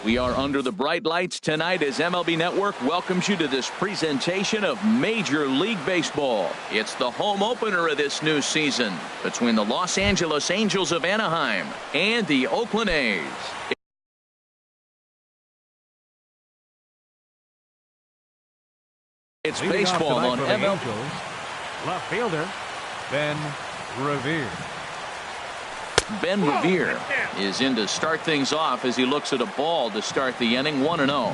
We are under the bright lights tonight as MLB Network welcomes you to this presentation of Major League Baseball. It's the home opener of this new season between the Los Angeles Angels of Anaheim and the Oakland A's. It's baseball on MLB. Left fielder, Ben Revere. Ben Revere is in to start things off as he looks at a ball to start the inning. 1-0.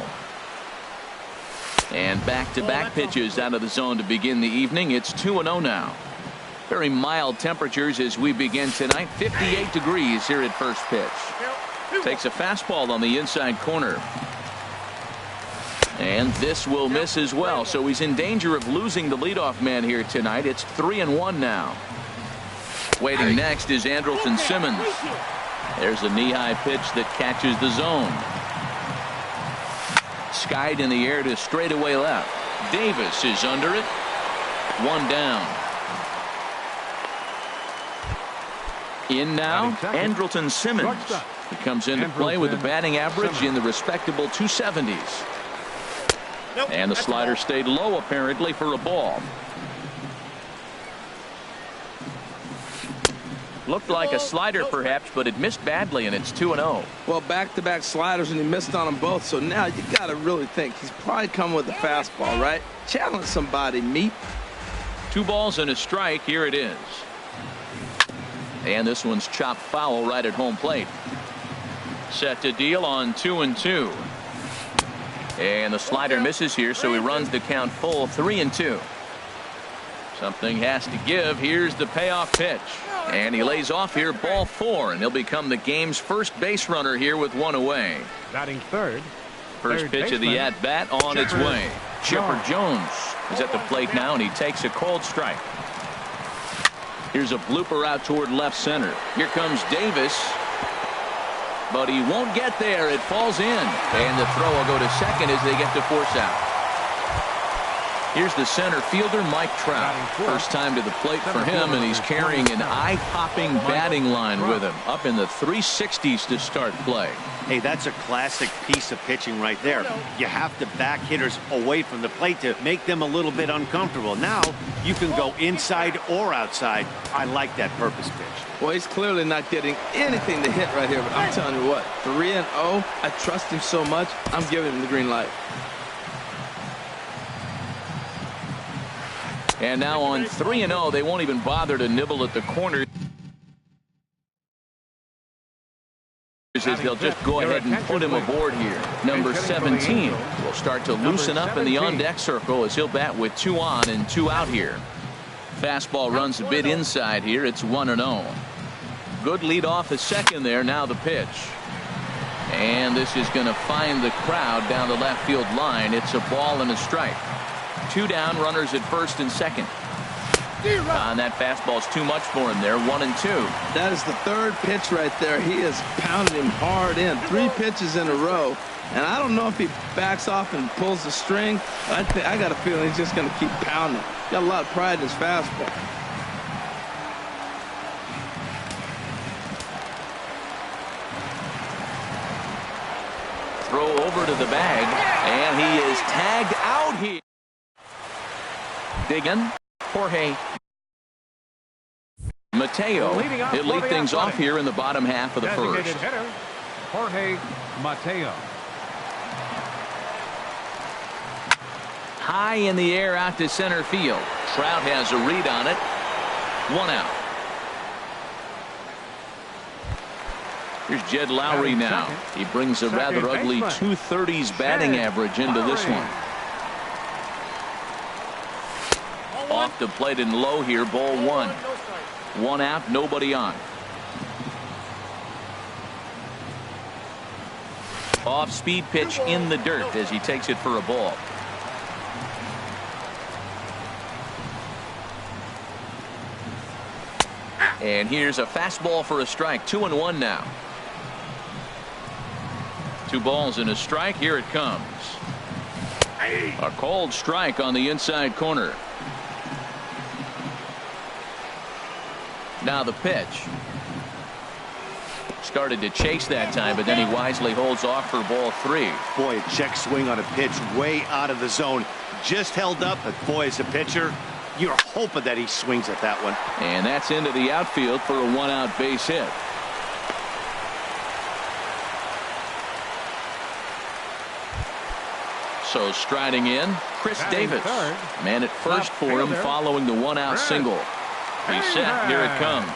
And back-to-back pitches out of the zone to begin the evening. It's 2-0 now. Very mild temperatures as we begin tonight. 58 degrees here at first pitch. Takes a fastball on the inside corner. And this will miss as well. So he's in danger of losing the leadoff man here tonight. It's 3-1 now. Waiting next is Andrelton Simmons. There's a knee-high pitch that catches the zone. Skied in the air to straightaway left. Davis is under it. One down. In now, Andrelton Simmons. He comes into play with a batting average in the respectable 270s. And the slider stayed low apparently for a ball. Looked like a slider perhaps, but it missed badly, and it's 2-0. Well, back-to-back sliders, and he missed on them both. So now you got to really think he's probably coming with a fastball, right? Challenge somebody, meat. 2 balls and a strike. Here it is. And this one's chopped foul right at home plate. Set to deal on 2-2. And the slider misses here, so he runs the count full. 3-2. Something has to give. Here's the payoff pitch. And he lays off here, ball 4, and he'll become the game's first base runner here with 1 away. Batting third. First pitch of the at-bat on its way. Chipper Jones is at the plate now, and he takes a cold strike. Here's a blooper out toward left center. Here comes Davis. But he won't get there. It falls in. And the throw will go to second as they get to force out. Here's the center fielder, Mike Trout. First time to the plate for him, and he's carrying an eye-popping batting line with him. Up in the 360s to start play. Hey, that's a classic piece of pitching right there. You have to back hitters away from the plate to make them a little bit uncomfortable. Now you can go inside or outside. I like that purpose pitch. Well, he's clearly not getting anything to hit right here, but I'm telling you what, 3-0, I trust him so much, I'm giving him the green light. And now on 3-0, they won't even bother to nibble at the corner. They'll just go ahead and put him aboard here. Number 17 will start to loosen up in the on-deck circle as he'll bat with 2 on and 2 out here. Fastball runs a bit inside here. It's 1-0. Good lead off at second there. Now the pitch. And this is going to find the crowd down the left field line. It's a ball and a strike. 2 down, runners at first and second. And that fastball's too much for him there. 1-2. That is the 3rd pitch right there. He has pounded him hard in. 3 pitches in a row. And I don't know if he backs off and pulls the string. I got a feeling he's just going to keep pounding. Got a lot of pride in his fastball. Throw over to the bag, and he is tagged out here. Diggin, Jorge Mateo. He'll lead things off here in the bottom half of the first. Hitter, Jorge Mateo. High in the air out to center field. Trout has a read on it. 1 out. Here's Jed Lowry now. He brings a rather ugly 230s batting average into this one. Off the plate and low here, ball 1. 1 out, nobody on. Off speed pitch in the dirt as he takes it for a ball. And here's a fastball for a strike. 2-1 now. 2 balls and a strike. Here it comes. A cold strike on the inside corner. Now the pitch. Started to chase that time, but then he wisely holds off for ball 3. Boy, a check swing on a pitch way out of the zone. Just held up, but boy, as a pitcher, you're hoping that he swings at that one. And that's into the outfield for a 1-out base hit. So striding in, Chris Davis. Man at first for him following the 1-out single. He's set. Here it comes.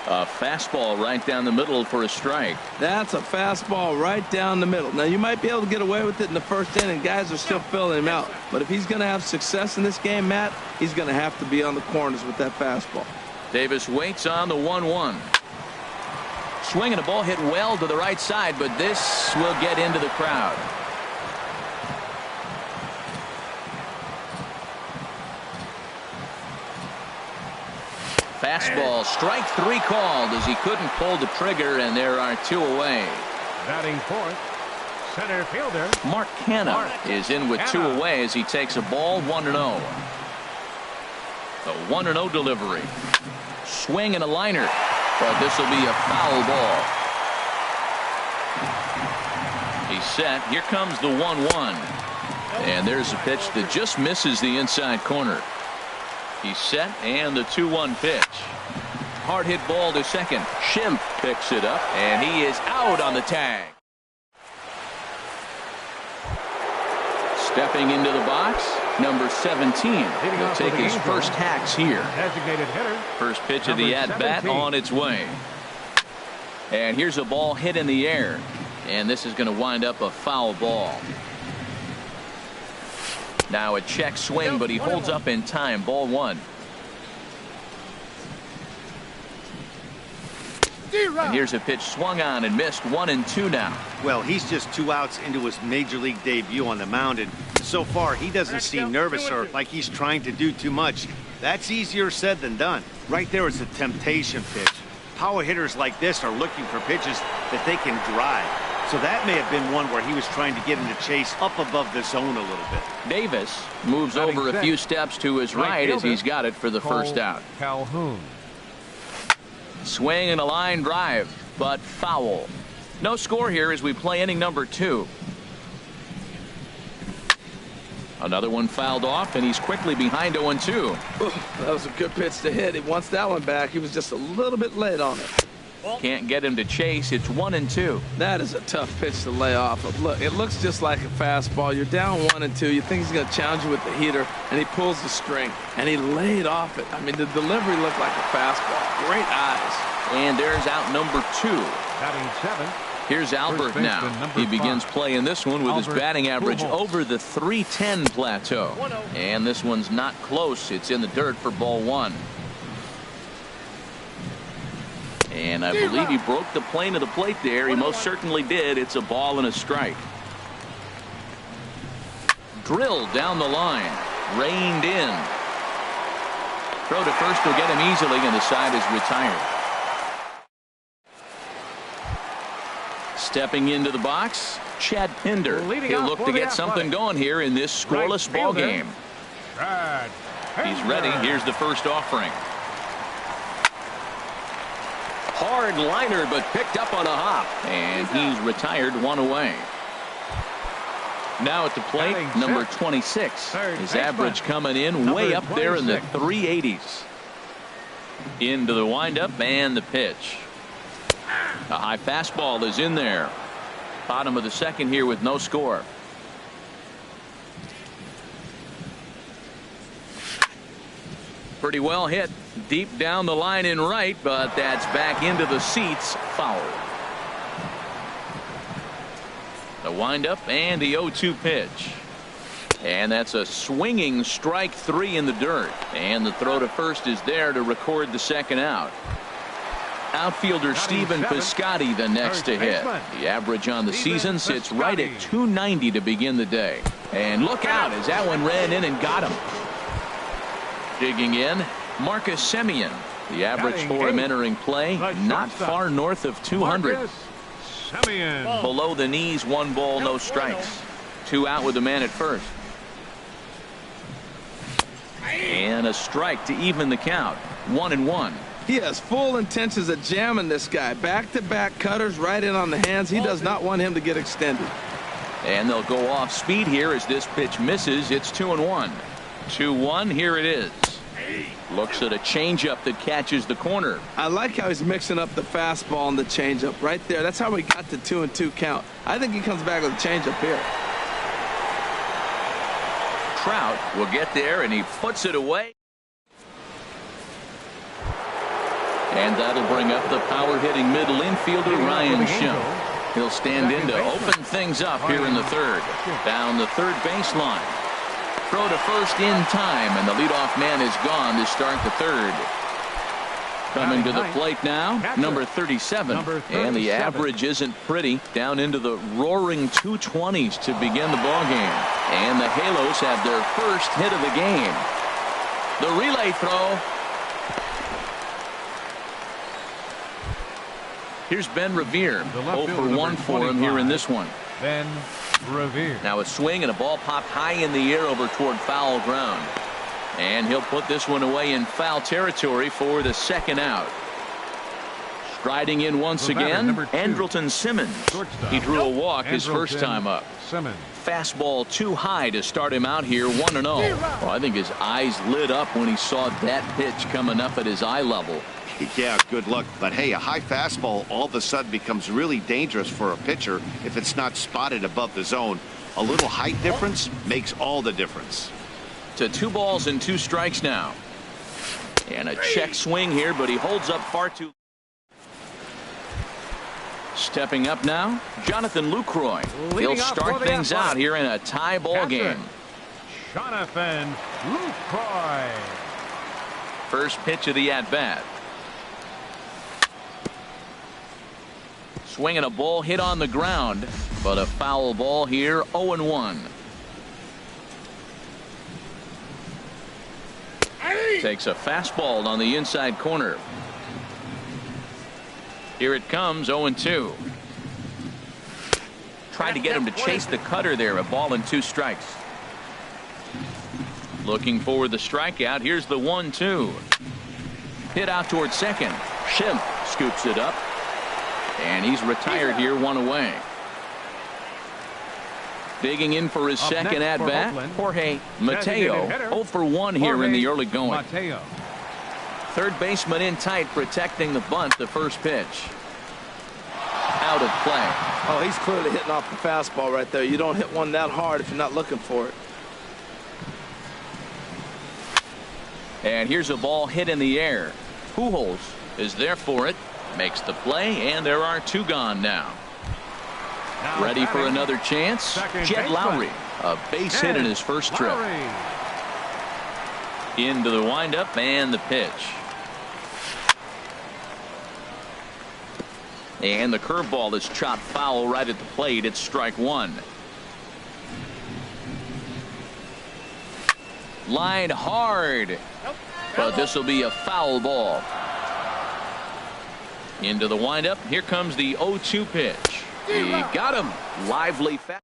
A fastball right down the middle for a strike. That's a fastball right down the middle. Now, you might be able to get away with it in the first inning. Guys are still filling him out. But if he's going to have success in this game, Matt, he's going to have to be on the corners with that fastball. Davis waits on the 1-1. Swinging a ball hit well to the right side, but this will get into the crowd. Fastball, strike 3 called as he couldn't pull the trigger, and there are 2 away. Batting fourth, center fielder Mark Canha is in with 2 away as he takes a ball 1-0. The 1-0 delivery. Swing and a liner, but this will be a foul ball. He's set. Here comes the 1-1. And there's a pitch that just misses the inside corner. He's set, and the 2-1 pitch. Hard hit ball to second. Schimpf picks it up, and he is out on the tag. Stepping into the box, number 17. He'll take his first hacks here. Designated hitter. First pitch of the at-bat on its way. And here's a ball hit in the air. And this is going to wind up a foul ball. Now a check swing, but he holds up in time. Ball 1. And here's a pitch swung on and missed. 1-2 now. Well, he's just 2 outs into his major league debut on the mound, and so far he doesn't seem nervous or like he's trying to do too much. That's easier said than done. Right there is a temptation pitch. Power hitters like this are looking for pitches that they can drive. So that may have been one where he was trying to get him to chase up above the zone a little bit. Davis moves over a few steps to his right as he's got it for the first out. Calhoun. Swing and a line drive, but foul. No score here as we play inning number 2. Another one fouled off, and he's quickly behind 0-2. That was a good pitch to hit. He wants that one back. He was just a little bit late on it. Can't get him to chase. It's 1-2. That is a tough pitch to lay off of. Look, it looks just like a fastball. You're down 1-2. You think he's going to challenge you with the heater, and he pulls the string, and he laid off it. I mean, the delivery looked like a fastball. Great eyes. And there's out number 2. Batting 7. Here's Albert now. He begins playing this one with his batting average over the .310 plateau. And this one's not close. It's in the dirt for ball 1. And I believe he broke the plane of the plate there. He most certainly did. It's a ball and a strike. Drilled down the line. Reined in. Throw to first will get him easily, and the side is retired. Stepping into the box, Chad Pinder. He'll look to get something going here in this scoreless ball game. He's ready. Here's the first offering. Hard liner, but picked up on a hop. And he's retired, 1 away. Now at the plate, number 26. His average coming in way up there in the 380s. Into the windup and the pitch. A high fastball is in there. Bottom of the second here with no score. Pretty well hit deep down the line in right, but that's back into the seats. Foul. The windup and the 0-2 pitch. And that's a swinging strike 3 in the dirt. And the throw to first is there to record the second out. Outfielder Stephen Piscotty the next to hit. The average on the season sits right at .290 to begin the day. And look out as that one ran in and got him. Digging in, Marcus Semien. The average for him entering play not far north of 200. Below the knees, 1 ball, no strikes. 2 out with the man at first. And a strike to even the count. 1-1. He has full intentions of jamming this guy. Back-to-back cutters right in on the hands. He does not want him to get extended. And they'll go off speed here as this pitch misses. It's 2-1. 2-1. Here it is. Looks at a changeup that catches the corner. I like how he's mixing up the fastball and the changeup right there. That's how we got the 2-2 count. I think he comes back with a changeup here. Trout will get there, and he puts it away. And that'll bring up the power-hitting middle infielder, Ryan Schimpf. He'll stand in to open things up here in the third. Down the third baseline. Throw to first in time, and the leadoff man is gone to start the third. Coming to the plate now, number 37. And the average isn't pretty. Down into the roaring 220s to begin the ballgame. And the Halos have their first hit of the game. The relay throw. Here's Ben Revere. 0 for 1 for him here in this one. Ben Revere. Now a swing and a ball popped high in the air over toward foul ground. And he'll put this one away in foul territory for the second out. Striding in once again, Andrelton Simmons. He drew a walk his first time up. Fastball too high to start him out here 1-0. Well, I think his eyes lit up when he saw that pitch coming up at his eye level. Yeah, good luck. But hey, a high fastball all of a sudden becomes really dangerous for a pitcher if it's not spotted above the zone. A little height difference makes all the difference. To 2 balls and 2 strikes now. And a check swing here, but he holds up far too. Stepping up now, Jonathan Lucroy. He'll start things out here in a tie ball game. Jonathan Lucroy. First pitch of the at-bat. Swinging a ball hit on the ground, but a foul ball here, 0-1. Takes a fastball on the inside corner. Here it comes, 0-2. Tried to get him to chase the cutter there, a ball and 2 strikes. Looking for the strikeout. Here's the 1-2. Hit out towards second. Schimpf scoops it up. And he's retired here, 1 away. Digging in for his second at bat, Jorge Mateo. 0 for 1 here in the early going. Third baseman in tight, protecting the bunt. The first pitch out of play. Oh, he's clearly hitting off the fastball right there. You don't hit one that hard if you're not looking for it. And here's a ball hit in the air. Pujols is there for it. Makes the play, and there are 2 gone now. Ready for another chance? Jed Lowry, a base hit in his first trip. Into the windup and the pitch. And the curveball is chopped foul right at the plate. It's strike 1. Line hard, but this will be a foul ball. Into the windup. Here comes the 0-2 pitch. He got him. Lively fast.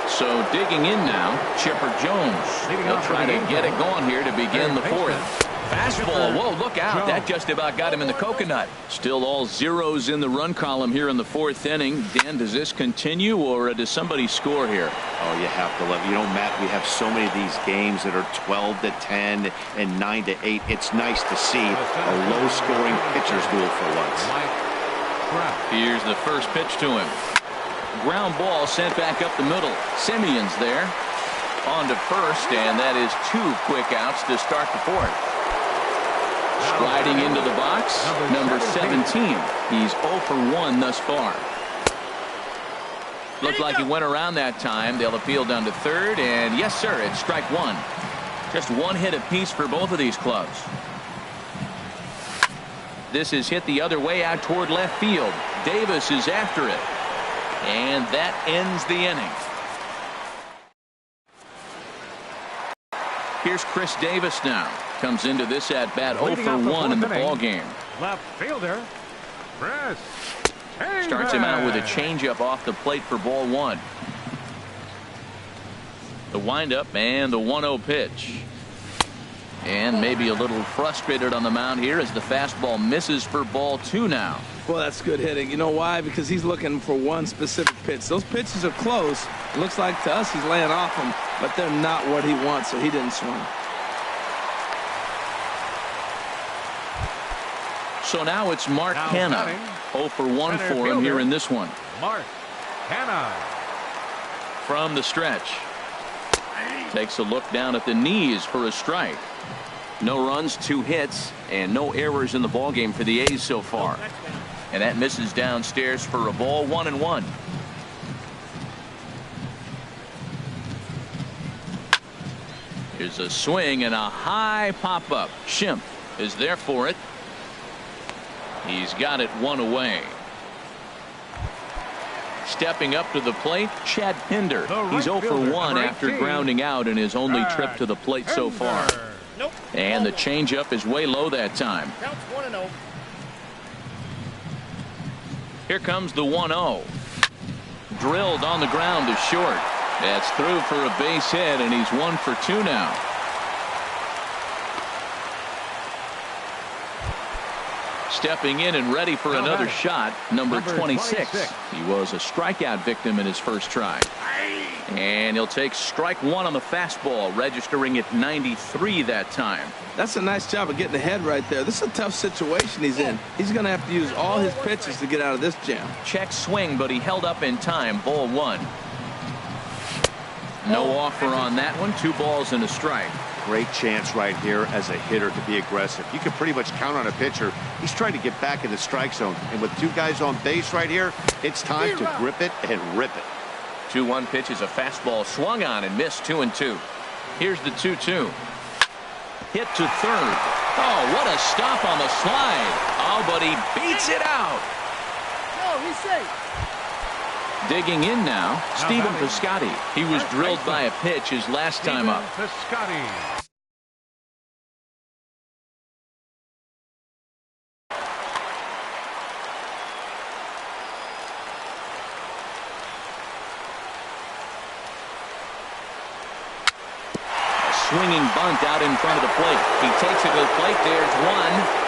So digging in now, Chipper Jones. He'll try to get it going here to begin the 4th. Fastball. Whoa, look out. That just about got him in the coconut. Still all zeros in the run column here in the 4th inning. Dan, does this continue, or does somebody score here? Oh, you have to love. You know, Matt, we have so many of these games that are 12-10 and 9-8. It's nice to see a low-scoring pitcher's duel for once. Here's the first pitch to him. Ground ball sent back up the middle. Simeon's there. On to first, and that is 2 quick outs to start the 4th. Striding into the box, number 17. He's 0 for 1 thus far. Looked like he went around that time. They'll appeal down to third, and yes, sir, it's strike 1. Just 1 hit apiece for both of these clubs. This is hit the other way out toward left field. Davis is after it, and that ends the inning. Here's Chris Davis now. Comes into this at bat 0 for 1 in the ball game. Left fielder, Chris. Starts him out with a changeup off the plate for ball 1. The windup and the 1-0 pitch. And maybe a little frustrated on the mound here as the fastball misses for ball 2 now. Well, that's good hitting. You know why? Because he's looking for one specific pitch. Those pitches are close. It looks like to us he's laying off them, but they're not what he wants, so he didn't swing. So now it's Mark Hanna. 0 for 1 for him here in this one. Mark Hanna. From the stretch. Takes a look down at the knees for a strike. No runs, 2 hits, and no errors in the ballgame for the A's so far. And that misses downstairs for a ball, 1-1. Here's a swing and a high pop-up. Schimpf is there for it. He's got it 1 away. Stepping up to the plate, Chad Pinder. He's 0 for 1 after grounding out in his only trip to the plate so far. And the changeup is way low that time. Counts 1-0. Here comes the 1-0. Drilled on the ground to short. That's through for a base hit, and he's 1 for 2 now. Stepping in and ready for another shot, number 26. He was a strikeout victim in his first try. And he'll take strike 1 on the fastball, registering at 93 that time. That's a nice job of getting ahead right there. This is a tough situation he's in. He's going to have to use all his pitches to get out of this jam. Check swing, but he held up in time. Ball 1. No offer on that one. 2 balls and a strike. Great chance right here as a hitter to be aggressive. You can pretty much count on a pitcher. He's trying to get back in the strike zone. And with 2 guys on base right here, it's time to grip it and rip it. 2-1 pitch is a fastball swung on and missed. 2-2. Here's the 2-2. Hit to third. Oh, what a stop on the slide. Oh, but he beats it out. No, he's safe. Digging in now, Stephen Piscotty. He was drilled by a pitch his last time up. Piscotty. Swinging bunt out in front of the plate. He takes it to the plate. There's 1.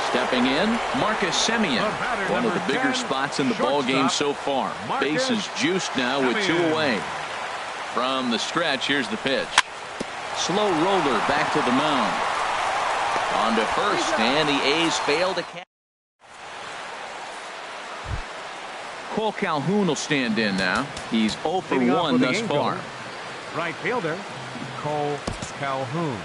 Stepping in, Marcus Semien. One of the bigger spots in the ball game so far. Bases juiced now with 2 away. From the stretch, here's the pitch. Slow roller back to the mound. On to first, and the A's fail to catch. Cole Calhoun will stand in now. He's 0 for 1 thus far. Right fielder, Cole Calhoun.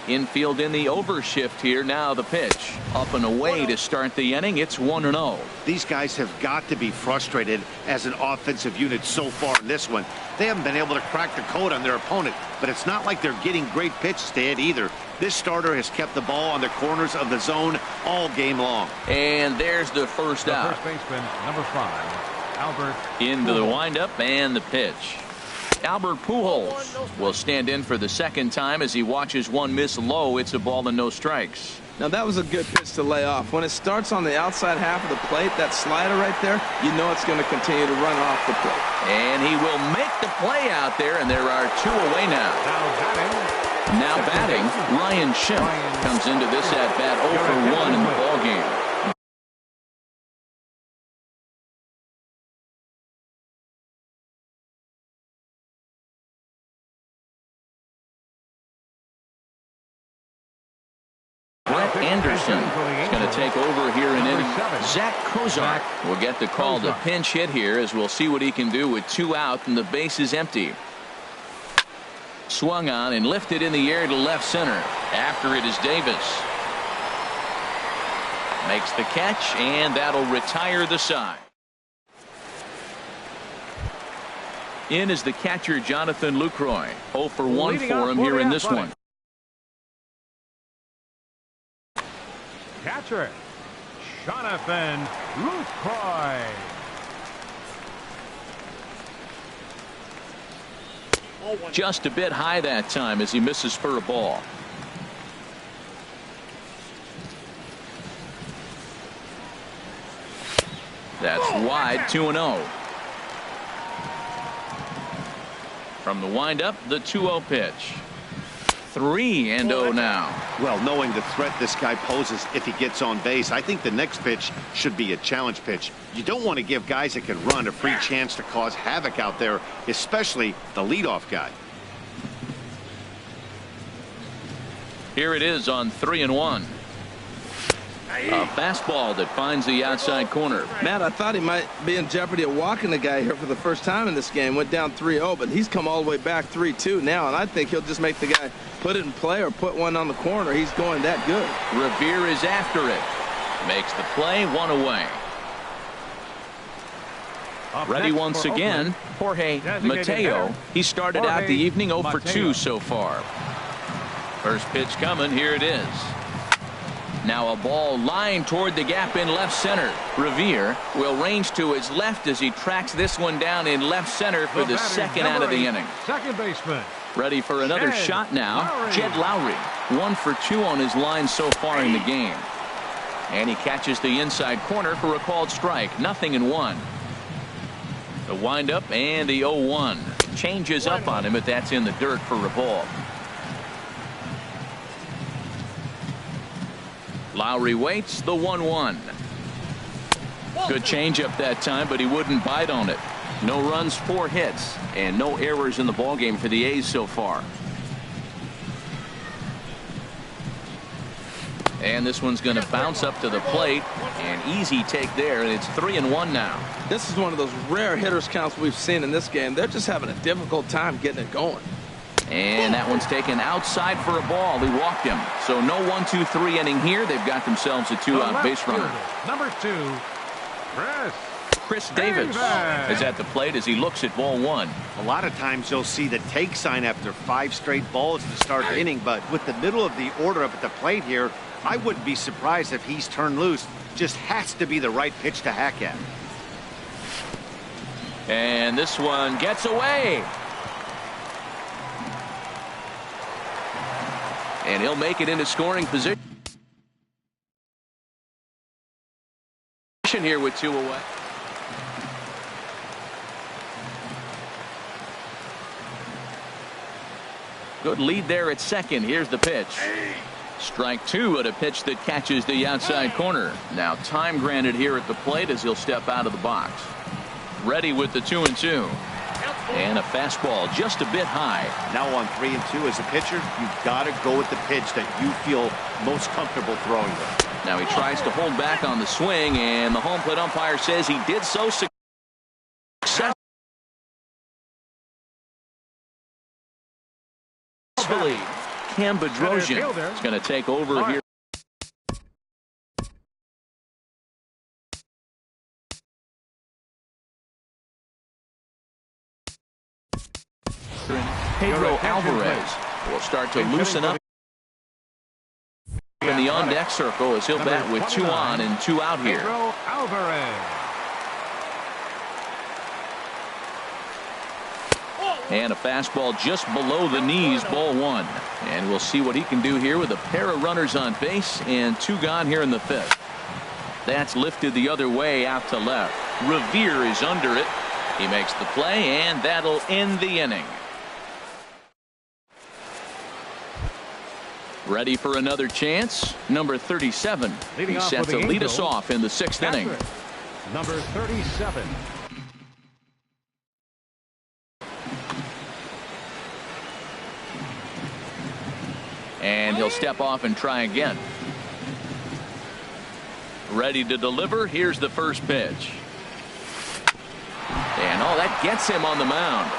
Infield in the overshift here. Now the pitch. Up and away to start the inning. It's 1-0. These guys have got to be frustrated as an offensive unit so far in this one. They haven't been able to crack the code on their opponent, but it's not like they're getting great pitches to hit either. This starter has kept the ball on the corners of the zone all game long. And there's the first out. First baseman, number 5, Albert. Into the windup and the pitch. Albert Pujols will stand in for the second time as he watches one miss low. It's a ball and no strikes. Now that was a good pitch to lay off. When it starts on the outside half of the plate, that slider right there, you know it's going to continue to run off the plate. And he will make the play out there, and there are 2 away now. Now batting, Ryan Schimpf comes into this at bat 0 for 1 in the ballgame. Anderson is going to take over here in inning. Zach Kozar will get the call to pinch hit here, as we'll see what he can do with 2 out and the base is empty. Swung on and lifted in the air to left center. After it is Davis. Makes the catch, and that'll retire the side. In is the catcher, Jonathan Lucroy. 0 for 1 for him here in this one. Catcher, Jonathan Lucroy. Just a bit high that time as he misses for a ball. That's wide, 2-0. From the windup, the 2-0 pitch. 3-0 now. Well, knowing the threat this guy poses if he gets on base, I think the next pitch should be a challenge pitch. You don't want to give guys that can run a free chance to cause havoc out there, especially the leadoff guy. Here it is on 3-1. A fastball that finds the outside corner. Matt, I thought he might be in jeopardy of walking the guy here for the first time in this game. Went down 3-0, but he's come all the way back 3-2 now, and I think he'll just make the guy put it in play or put one on the corner. He's going that good. Revere is after it. Makes the play, 1 away. Ready once again, Jorge Mateo. He started out the evening 0 for 2 so far. First pitch coming, here it is. Now a ball lined toward the gap in left center. Revere will range to his left as he tracks this one down in left center for the second out of the inning. Second baseman. Ready for another shot now. Jed Lowry, 1 for 2 on his line so far in the game. And he catches the inside corner for a called strike. 0-1. The windup and the 0-1. Changes up on him, but that's in the dirt for a ball. Lowry waits, the 1-1. Good changeup that time, but he wouldn't bite on it. No runs, 4 hits, and no errors in the ballgame for the A's so far. And this one's going to bounce up to the plate. An easy take there, and it's 3-1 now. This is one of those rare hitters counts we've seen in this game. They're just having a difficult time getting it going. And that one's taken outside for a ball. He walked him. So no 1-2-3 inning here. They've got themselves a 2-out base runner. Number 2, Chris Davis is at the plate as he looks at ball 1. A lot of times you'll see the take sign after 5 straight balls to start the inning, but with the middle of the order up at the plate here, I wouldn't be surprised if he's turned loose. Just has to be the right pitch to hack at. And this one gets away. And he'll make it into scoring position here with 2 away. Good lead there at second. Here's the pitch. Strike 2 at a pitch that catches the outside corner. Now time granted here at the plate as he'll step out of the box. Ready with the 2-2. And a fastball just a bit high. Now on 3-2 as a pitcher, you've got to go with the pitch that you feel most comfortable throwing with. Now he tries to hold back on the swing, and the home plate umpire says he did so successfully. Cam Bedrosian is going to take over here. Pedro Alvarez will start to loosen up in the on-deck circle as he'll bat with 2 on and 2 out here. Pedro Alvarez. And a fastball just below the knees, ball 1. And we'll see what he can do here with a pair of runners on base and 2 gone here in the 5th. That's lifted the other way out to left. Revere is under it. He makes the play, and that'll end the inning. Ready for another chance. Number 37. He's set to lead us off in the 6th inning. Number 37. And he'll step off and try again. Ready to deliver. Here's the first pitch. And that gets him on the mound.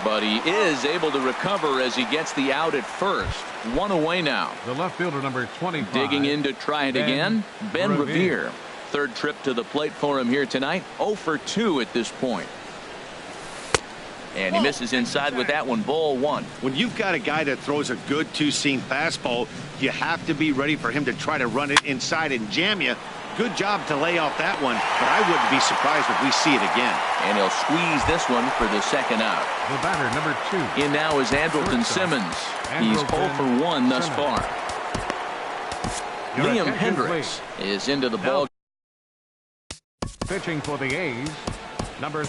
But he is able to recover as he gets the out at first. 1 away now. The left fielder, number 25. Digging in to try it again. Ben Revere. 3rd trip to the plate for him here tonight. 0 for 2 at this point. And he misses inside with that one, ball 1. When you've got a guy that throws a good 2-seam fastball, you have to be ready for him to try to run it inside and jam you. Good job to lay off that one, but I wouldn't be surprised if we see it again. And he'll squeeze this one for the 2nd out. The batter, number 2. In now is Andrelton Simmons. He's 0 for 1 thus far. Liam Hendricks is into the ball. Pitching for the A's, number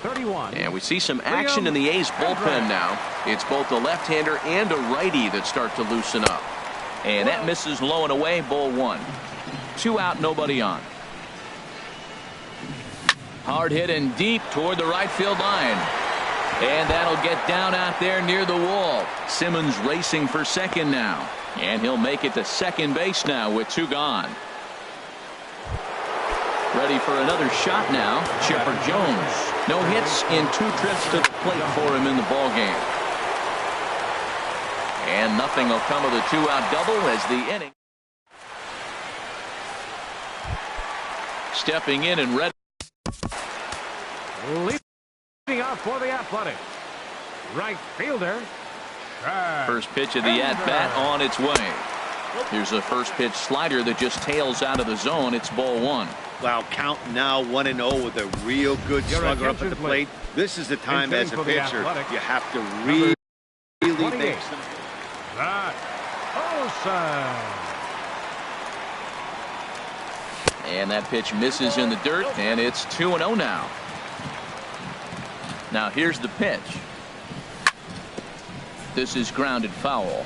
31. And we see some action in the A's bullpen now. It's both a left-hander and a righty that start to loosen up. And that misses low and away, ball one. 2 out, nobody on. Hard hit and deep toward the right field line. And that'll get down out there near the wall. Simmons racing for second now. And he'll make it to second base now with 2 gone. Ready for another shot now, Chipper Jones. No hits in 2 trips to the plate for him in the ballgame. And nothing will come of the 2-out double as the inning. Stepping in and ready. Leading off for the Athletic. Right fielder. First pitch of the at-bat on its way. Here's a first pitch slider that just tails out of the zone. It's ball one. Wow, count now 1-0 with a real good slugger up at the plate. This is the time as a pitcher you have to really make some. And that pitch misses in the dirt, and it's 2-0 now. Now here's the pitch. This is grounded foul.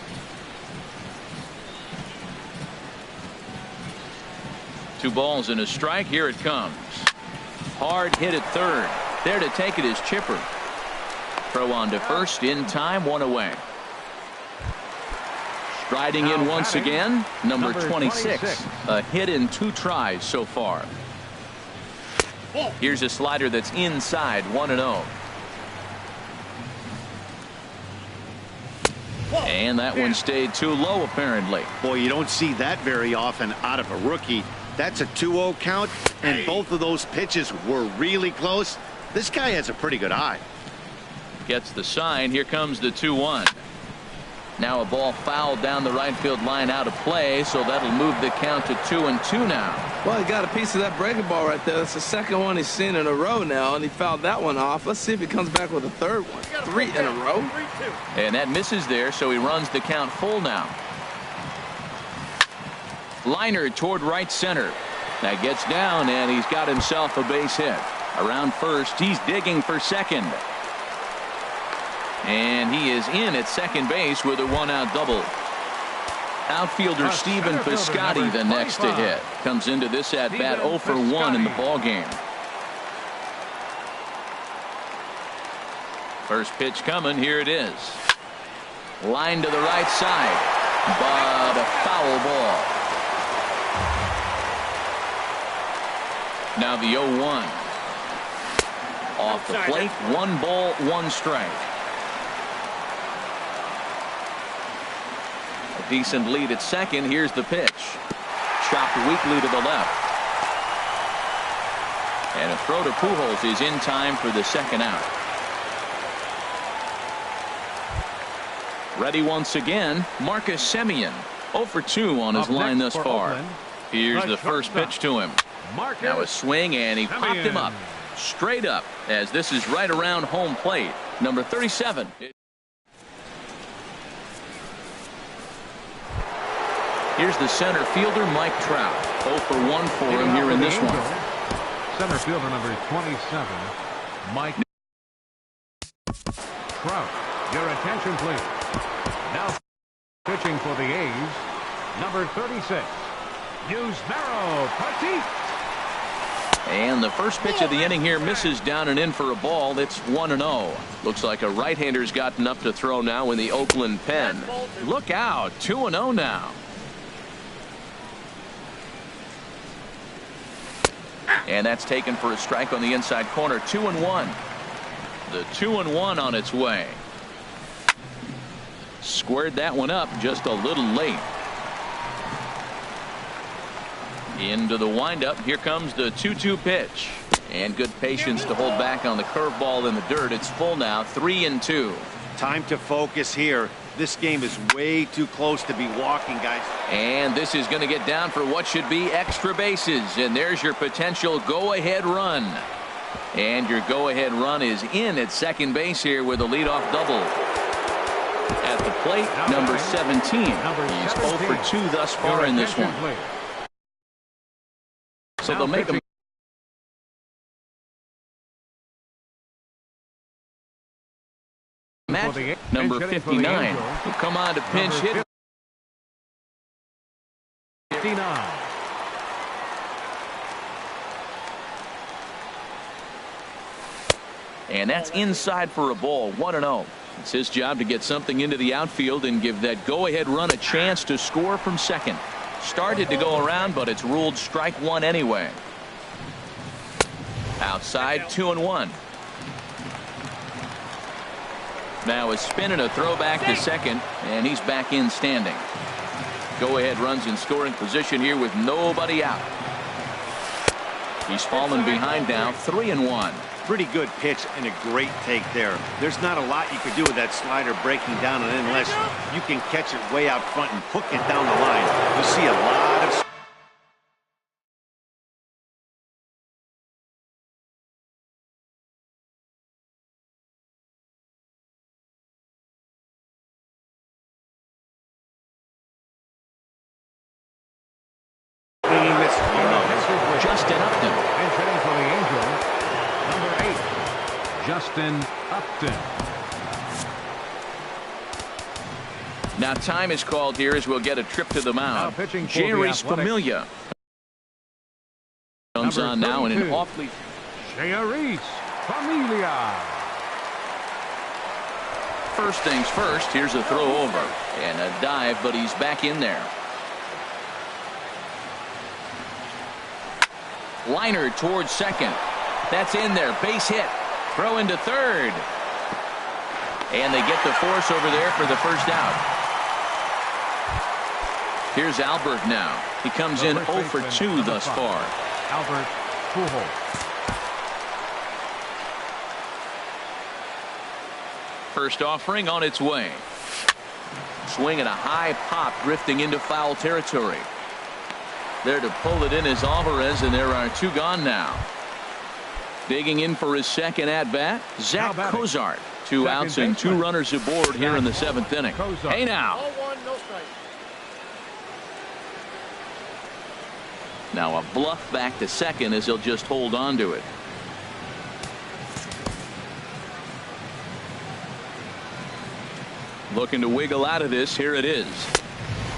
2 balls and a strike. Here it comes. Hard hit at third. There to take it is Chipper. Throw on to first in time, 1 away. Striding in once again, number 26. A hit in 2 tries so far. Here's a slider that's inside, 1-0. And that one stayed too low apparently. Boy, you don't see that very often out of a rookie. That's a 2-0 count, and both of those pitches were really close. This guy has a pretty good eye. Gets the sign. Here comes the 2-1. Now a ball fouled down the right field line out of play, so that'll move the count to 2-2 now. Well, he got a piece of that breaking ball right there. That's the second one he's seen in a row now, and he fouled that one off. Let's see if he comes back with a third one. 3 in a row. And that misses there, so he runs the count full now. Liner toward right center. That gets down, and he's got himself a base hit. Around first, he's digging for second. And he is in at second base with a 1-out double. Outfielder Stephen Piscotty the next to hit. Comes into this at bat 0 for 1 in the ball game. First pitch coming. Here it is. Line to the right side, but a foul ball. Now the 0-1. Off the plate, 1 ball, 1 strike. A decent lead at second. Here's the pitch. Chopped weakly to the left. And a throw to Pujols is in time for the 2nd out. Ready once again, Marcus Semien. 0 for 2 on his line thus far. Here's the first pitch to him. Now a swing, and he popped him up. Straight up, as this is right around home plate. Number 37. Here's the center fielder, Mike Trout. 0 for 1 for him here in this one. Center fielder number 27, Mike Trout. Your attention, please. Now pitching for the A's, number 36, Yusmeiro Petit. And the first pitch of the inning here misses down and in for a ball. It's 1-0. Looks like a right-hander's gotten up to throw now in the Oakland pen. Look out, 2-0 now. And that's taken for a strike on the inside corner. 2-1. The 2-1 on its way. Squared that one up just a little late. Into the windup. Here comes the 2-2 pitch. And good patience to hold back on the curveball in the dirt. It's full now, 3-2. Time to focus here. This game is way too close to be walking, guys. And this is going to get down for what should be extra bases. And there's your potential go-ahead run. And your go-ahead run is in at second base here with a leadoff double. At the plate, number 17. He's 0 for 2 thus far in this one. So they'll make him catch. Number 59 will come on to pinch hit. 59. And that's inside for a ball. 1-0. It's his job to get something into the outfield and give that go-ahead run a chance to score from second. Started to go around, but it's ruled strike one anyway. Outside, 2-1. Now a spin and a throwback to second, and he's back in standing. Go-ahead runs in scoring position here with nobody out. He's fallen behind now, 3-1. Pretty good pitch and a great take there. There's not a lot you could do with that slider breaking down, and unless you can catch it way out front and hook it down the line, you see a lot of Justin Upton. And hitting for the Angels, number 8, Justin Upton. Now time is called here as we'll get a trip to the mound. Jerry's Familia comes on now in an awfully. Jerry's Familia. First things first, here's a throw over and a dive, but he's back in there. Liner towards second. That's in there. Base hit. Throw into third. And they get the force over there for the first out. Here's Albert now. He comes in 0 for 2 thus far. Albert Pujols. First offering on its way. Swing and a high pop drifting into foul territory. There to pull it in is Alvarez, and there are 2 gone now. Digging in for his second at-bat, Zach Cozart. 2 outs and 2 runners aboard here in the 7th inning. Hey now. Ball 1, no strike. Now a bluff back to second as he'll just hold on to it. Looking to wiggle out of this. Here it is.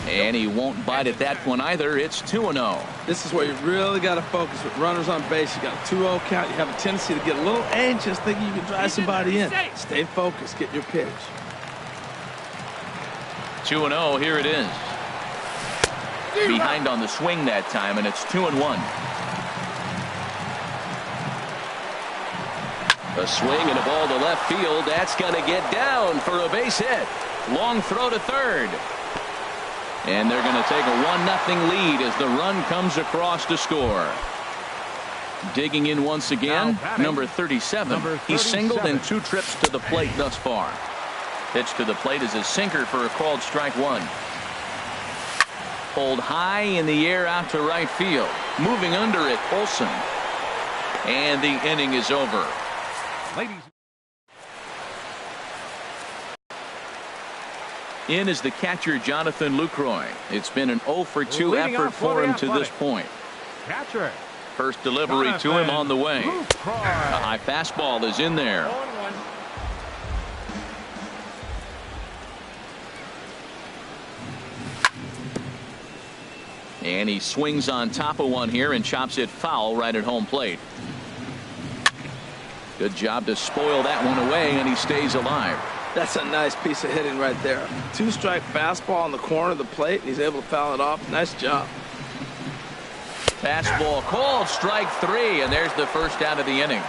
And he won't bite at that one either. It's 2-0. This is where you really got to focus with runners on base. You got a 2-0 count. You have a tendency to get a little anxious thinking you can drive somebody in. Stay focused. Get your pitch. 2-0. Here it is. Behind on the swing that time, and it's 2-1. A swing and a ball to left field. That's going to get down for a base hit. Long throw to third. And they're going to take a 1-0 lead as the run comes across to score. Digging in once again, number 37. He's singled in 2 trips to the plate thus far. Pitch to the plate is a sinker for a called strike 1. Pulled high in the air out to right field. Moving under it, Olsen. And the inning is over. Ladies. In is the catcher, Jonathan Lucroy. It's been an 0 for 2 effort for him to this point. Catcher. First delivery to him on the way. A high fastball is in there. 0-1. And he swings on top of one here and chops it foul right at home plate. Good job to spoil that one away, and he stays alive. That's a nice piece of hitting right there. 2-strike fastball on the corner of the plate, and he's able to foul it off. Nice job. Fastball called, strike 3, and there's the first out of the inning.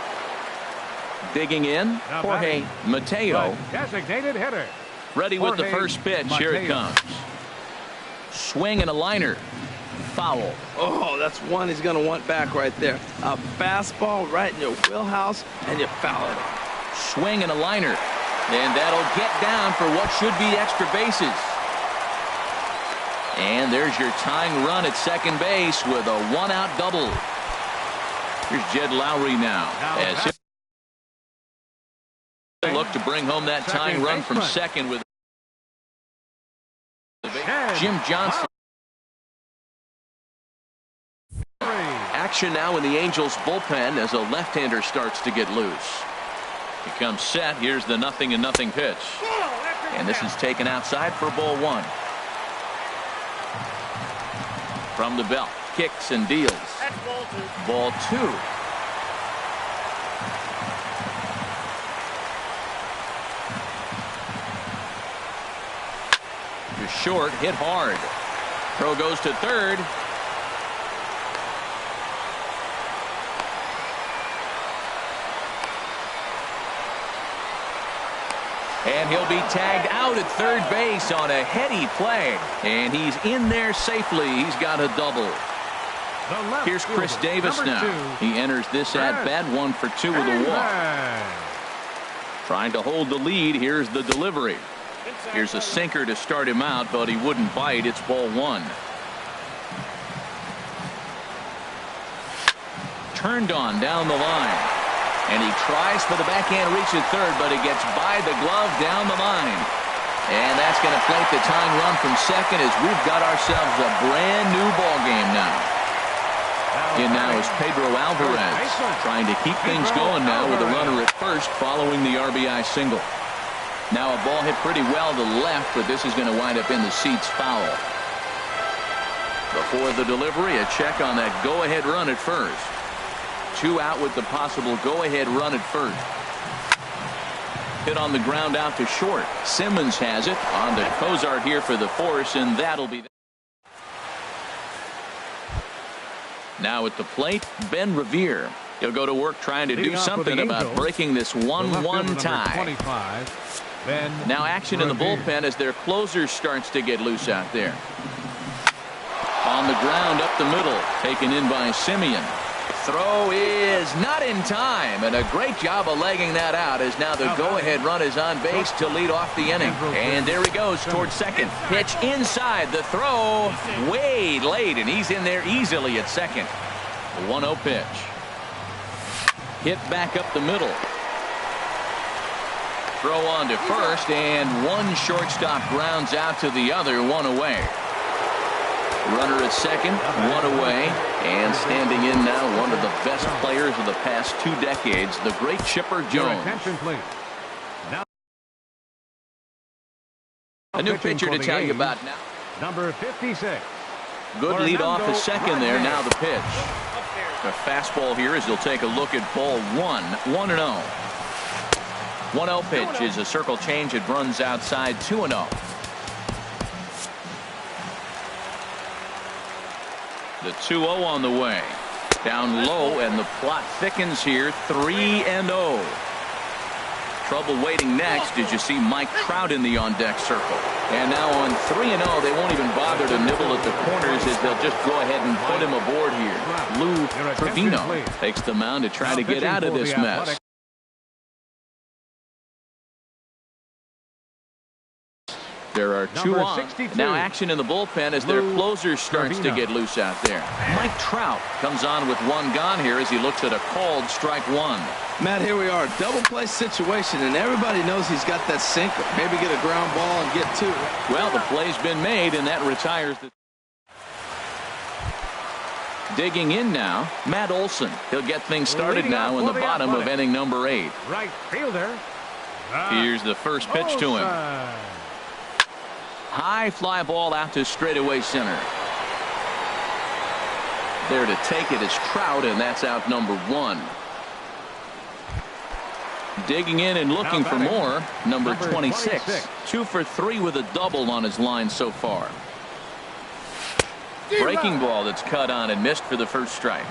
Digging in, Jorge Mateo. Designated hitter. Ready with the first pitch. Here it comes. Swing and a liner. Foul. Oh, that's one he's going to want back right there. A fastball right in your wheelhouse, and you foul it off. Swing and a liner. And that'll get down for what should be extra bases. And there's your tying run at second base with a 1-out double. Here's Jed Lowry now. As he'll look to bring home that tying run from second with Jim Johnson. Action now in the Angels bullpen as a left-hander starts to get loose. He comes set. Here's the 0-0 pitch. And this is taken outside for ball one. From the belt. Kicks and deals. Ball two. To short, hit hard. Throw goes to third. And he'll be tagged out at third base on a heady play. And he's in there safely. He's got a double. Here's Chris Davis now. He enters this at-bat 1 for 2 with a walk. Trying to hold the lead. Here's the delivery. Here's a sinker to start him out, but he wouldn't bite. It's ball one. Turned on down the line. And he tries for the backhand reach at third, but he gets by the glove down the line. And that's going to plate the tying run from second as we've got ourselves a brand new ball game now. In now is Pedro Alvarez trying to keep things going now with a runner at first following the RBI single. Now a ball hit pretty well to the left, but this is going to wind up in the seats foul. Before the delivery, a check on that go-ahead run at first. 2 out with the possible go-ahead run at first. Hit on the ground out to short. Simmons has it on to Cozart here for the force, and that'll be. Now at the plate, Ben Revere. He'll go to work trying to do something about breaking this 1-1 tie. Now action in the bullpen as their closer starts to get loose out there. On the ground up the middle, taken in by Simeon. Throw is not in time, and a great job of legging that out as now the go-ahead run is on base to lead off the inning. And there he goes towards second. Pitch inside. The throw way late, and he's in there easily at second. The 1-0 pitch. Hit back up the middle. Throw on to first, and one shortstop grounds out to the other, 1 away. Runner at second, 1 away, and standing in now one of the best players of the past 2 decades, the great Chipper Jones. A new pitcher to tell you about now. Number 56. Good lead off the second there. Now the pitch. A fastball here as he'll take a look at ball 1. 1-0. 1-0 pitch is a circle change. It runs outside 2-0. The 2-0 on the way. Down low, and the plot thickens here. 3-0. Trouble waiting next as you see Mike Trout in the on-deck circle. And now on 3-0, they won't even bother to nibble at the corners as they'll just go ahead and put him aboard here. Lou Trevino takes the mound to try to get out of this mess. There are 2 on. Now action in the bullpen as their closer starts to get loose out there. Mike Trout comes on with 1 gone here as he looks at a called strike 1. Matt, here we are, double play situation, and everybody knows he's got that sinker. Maybe get a ground ball and get 2. Well, the play's been made, and that retires the. Digging in now, Matt Olson. He'll get things started now in the bottom of inning number 8. Right fielder. Here's the first pitch to him. High fly ball out to straightaway center. There to take it is Trout, and that's out number 1. Digging in and looking for more, number 26. 2 for 3 with a double on his line so far. Breaking ball that's cut on and missed for the first strike.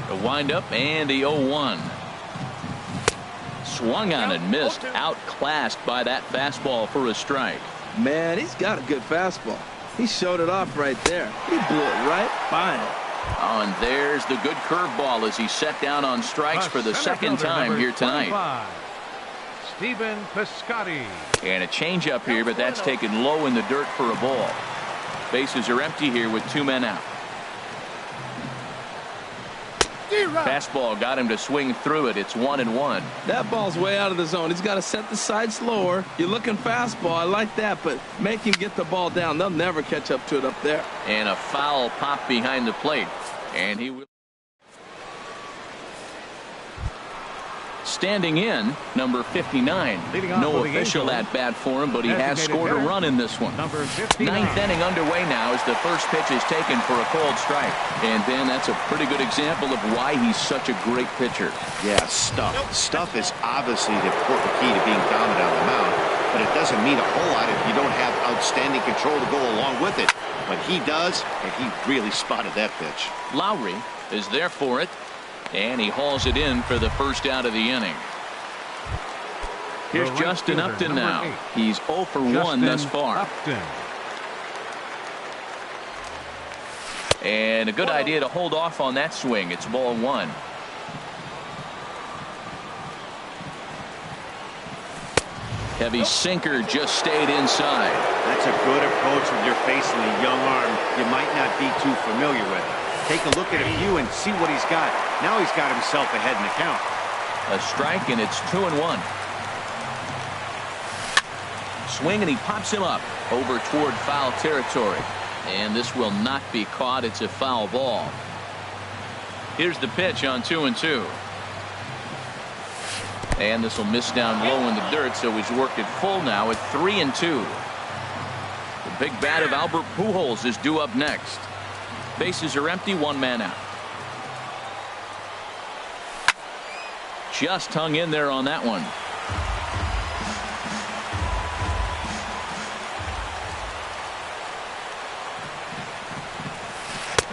A windup and the 0-1. Swung on and missed, outclassed by that fastball for a strike. Man, he's got a good fastball. He showed it off right there. He blew it right by him. Oh, and there's the good curveball as he set down on strikes for the second time here tonight. Stephen Piscotty. And a changeup here, but that's taken low in the dirt for a ball. Bases are empty here with 2 men out. Fastball got him to swing through it. It's 1-1. That ball's way out of the zone. He's got to set the side slower. You're looking fastball. I like that, but make him get the ball down. They'll never catch up to it up there. And a foul pop behind the plate. And he will. Standing in, number 59. No official at bat for him, but he has scored a run in this one. Ninth inning underway now as the first pitch is taken for a called strike. And Ben, that's a pretty good example of why he's such a great pitcher. Yeah, stuff. Stuff is obviously the important key to being dominant on the mound, but it doesn't mean a whole lot if you don't have outstanding control to go along with it. But he does, and he really spotted that pitch. Lowry is there for it, and he hauls it in for the first out of the inning. Here's Justin Upton now. He's 0 for 1 thus far. And a good idea to hold off on that swing. It's ball 1. Heavy sinker just stayed inside. That's a good approach when you're facing a young arm you might not be too familiar with. Take a look at a few and see what he's got. Now he's got himself ahead in the count. A strike, and it's 2-1. Swing, and he pops him up over toward foul territory. And this will not be caught. It's a foul ball. Here's the pitch on 2-2. And this will miss down low in the dirt, so he's worked it full now at 3-2. The big bat of Albert Pujols is due up next. Bases are empty, 1 man out. Just hung in there on that one.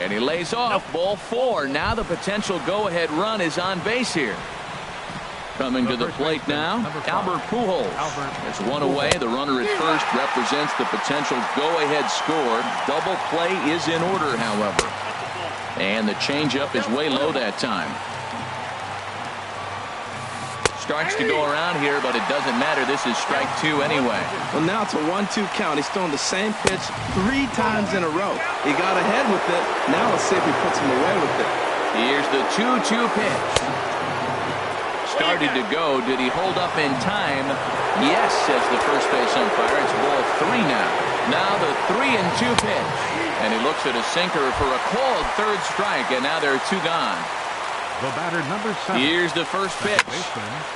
And he lays off. Ball 4. Now the potential go-ahead run is on base here. Coming to the plate now, Albert Pujols. There's one away. The runner at first represents the potential go-ahead score. Double play is in order, however. And the changeup is way low that time. Strikes to go around here, but it doesn't matter. This is strike 2 anyway. Well, now it's a 1-2 count. He's throwing the same pitch 3 times in a row. He got ahead with it. Now let's see if he puts him away with it. Here's the 2-2 pitch. Started to go. Did he hold up in time? Yes, says the first base umpire. It's ball 3 now. Now the 3-2 pitch. And he looks at a sinker for a called third strike, and now there are 2 gone. The batter, number 7. Here's the first pitch.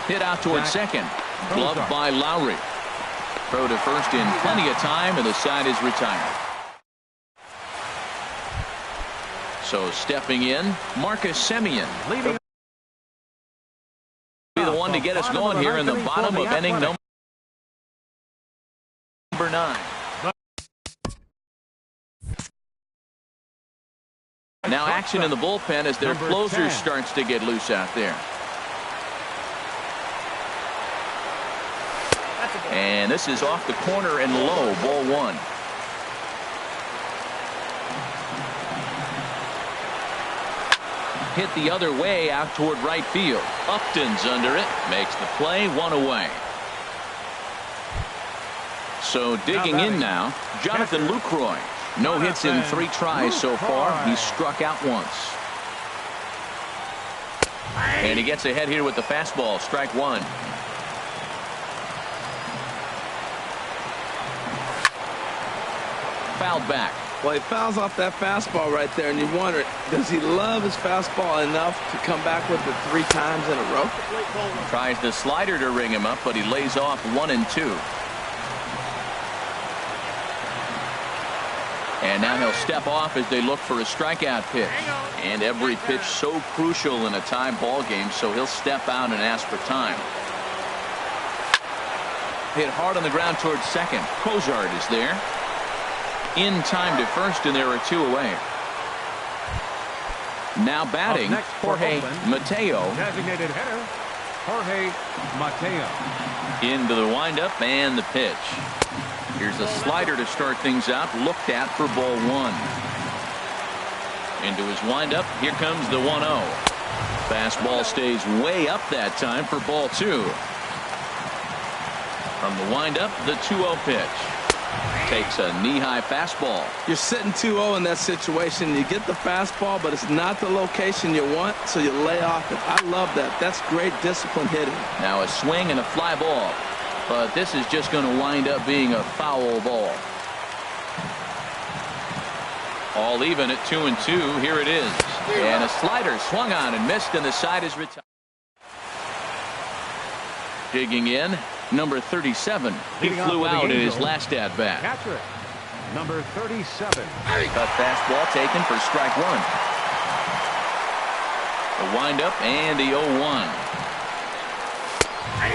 Hit out toward second. Gloved by Lowry. Throw to first in plenty of time, and the side is retired. So stepping in, Marcus Semien. Leading Be the one to get us going here in the bottom of inning number 9. Now action in the bullpen as their closer starts to get loose out there. And this is off the corner and low, ball 1. Hit the other way out toward right field. Upton's under it, makes the play, 1 away. So digging in now, Jonathan Lucroy. No hits in 3 tries so far. He's struck out once. And he gets ahead here with the fastball, strike 1. Fouled back. Well, he fouls off that fastball right there, and you wonder, does he love his fastball enough to come back with it 3 times in a row? Tries the slider to ring him up, but he lays off 1 and 2. And now he'll step off as they look for a strikeout pitch. And every pitch so crucial in a tie ball game, so he'll step out and ask for time. Hit hard on the ground towards second. Cozart is there. In time to first, and there are 2 away. Now batting, Jorge Mateo. Designated hitter, Jorge Mateo. Into the windup and the pitch. Here's a slider to start things out, looked at for ball 1. Into his windup, here comes the 1-0. Fastball stays way up that time for ball 2. From the windup, the 2-0 pitch. Takes a knee-high fastball. You're sitting 2-0 in that situation. You get the fastball, but it's not the location you want, so you lay off it. I love that. That's great discipline hitting. Now a swing and a fly ball. But this is just going to wind up being a foul ball. All even at 2-2. Here it is. And a slider swung on and missed, and the side is retired. Digging in, number 37. He flew out in his last at-bat. Catcher, number 37. Cut fastball taken for strike one. The windup and the 0-1.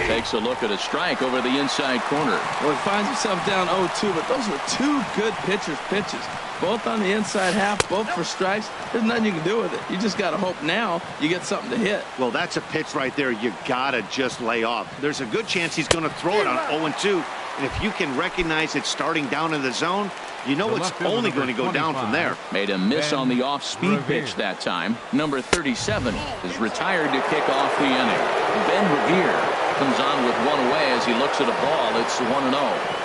Takes a look at a strike over the inside corner. Well, he finds himself down 0-2, but those were two good pitchers' pitches. Both on the inside half, both for strikes. There's nothing you can do with it. You just got to hope now you get something to hit. Well, that's a pitch right there you got to just lay off. There's a good chance he's going to throw it on 0-2. And if you can recognize it starting down in the zone, you know it's only going to go down from there. Made a miss on the off-speed pitch that time. Number 37 is retired to kick off the inning. Ben Revere comes on with one away as he looks at a ball. It's 1-0.